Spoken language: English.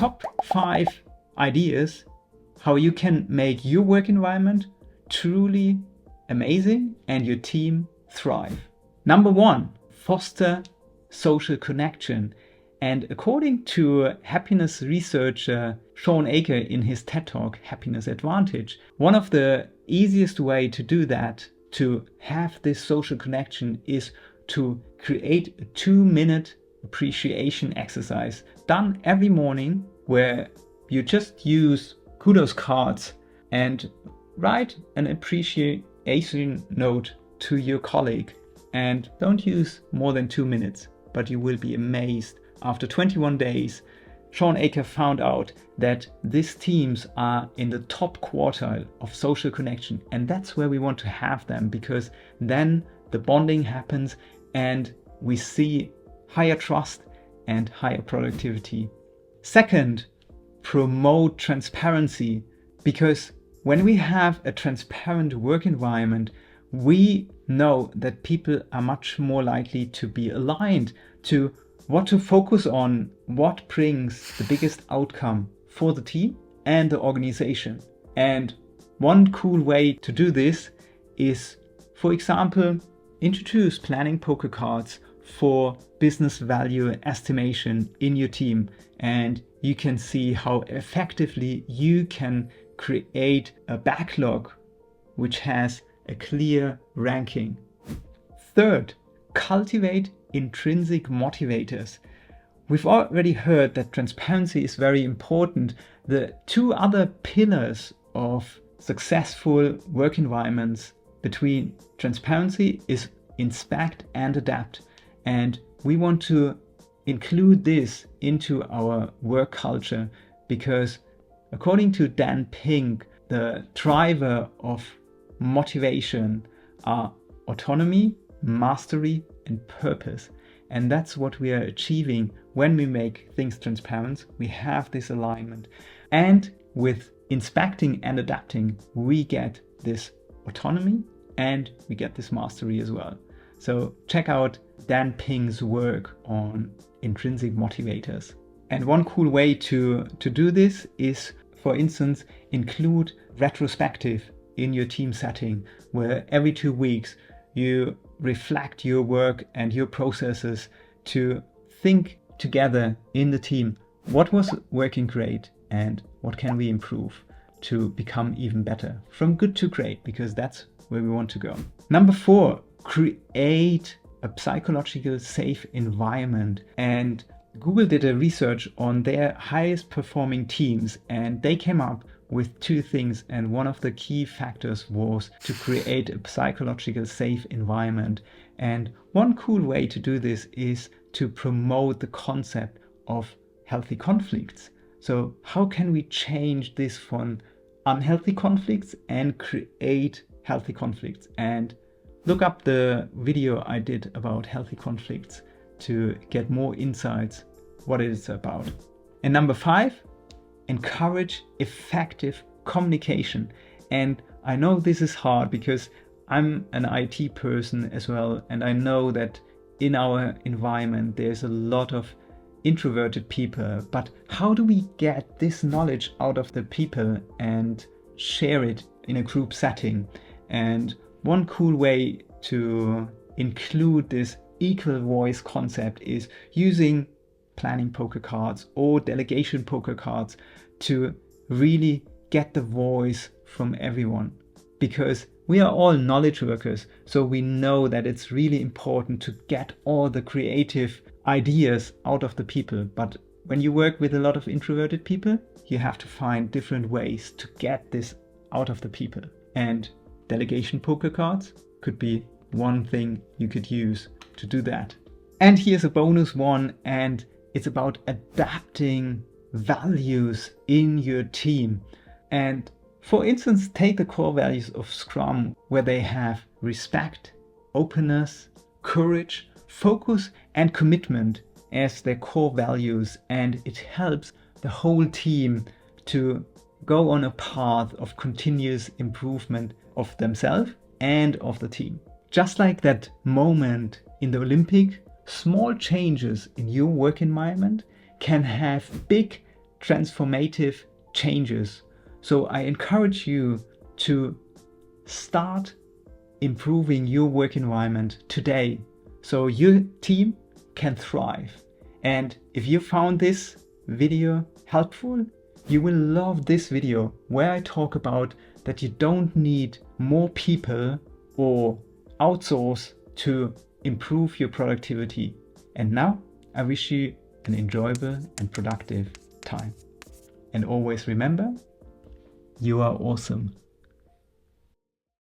top 5 ideas how you can make your work environment truly amazing and your team thrive. Number 1, foster social connection. And according to happiness researcher Shawn Achor in his TED Talk, Happiness Advantage, one of the easiest way to do that, to have this social connection, is to create a 2-minute appreciation exercise done every morning, where you just use kudos cards and write an appreciation note to your colleague. And don't use more than 2 minutes, but you will be amazed. After 21 days, Shawn Achor found out that these teams are in the top quartile of social connection. And that's where we want to have them, because then the bonding happens and we see higher trust and higher productivity. Second, promote transparency, because when we have a transparent work environment, we know that people are much more likely to be aligned to what to focus on, what brings the biggest outcome for the team and the organization. And one cool way to do this is, for example, introduce planning poker cards for business value estimation in your team, and you can see how effectively you can create a backlog which has a clear ranking. Third, cultivate intrinsic motivators. We've already heard that transparency is very important. The 2 other pillars of successful work environments between transparency is inspect and adapt. And we want to include this into our work culture, because according to Dan Pink, the driver of motivation are autonomy, mastery, and purpose. And that's what we are achieving when we make things transparent. We have this alignment. And with inspecting and adapting, we get this autonomy and we get this mastery as well. So check out Dan Pink's work on intrinsic motivators. And one cool way to do this is, for instance, include retrospective in your team setting, where every 2 weeks you reflect your work and your processes to think together in the team, what was working great and what can we improve to become even better, from good to great, because that's where we want to go. Number 4, create a psychological safe environment. And Google did a research on their highest performing teams, and they came up with 2 things. And one of the key factors was to create a psychological safe environment. And one cool way to do this is to promote the concept of healthy conflicts. So how can we change this from unhealthy conflicts and create healthy conflicts? And look up the video I did about healthy conflicts to get more insights what it is about. And number 5, encourage effective communication. And I know this is hard because I'm an IT person as well, and I know that in our environment there's a lot of introverted people, but how do we get this knowledge out of the people and share it in a group setting? And one cool way to include this equal voice concept is using planning poker cards or delegation poker cards to really get the voice from everyone, because we are all knowledge workers, so we know that it's really important to get all the creative ideas out of the people. But when you work with a lot of introverted people, you have to find different ways to get this out of the people. And delegation poker cards could be one thing you could use to do that. And here's a bonus one, and it's about adapting values in your team. And for instance, take the core values of Scrum, where they have respect, openness, courage, focus, and commitment as their core values. And it helps the whole team to go on a path of continuous improvement of themselves and of the team. Just like that moment in the Olympic, small changes in your work environment can have big transformative changes. So I encourage you to start improving your work environment today so your team can thrive. And if you found this video helpful, you will love this video where I talk about that you don't need more people or outsource to improve your productivity. And now I wish you an enjoyable and productive time. And always remember, you are awesome.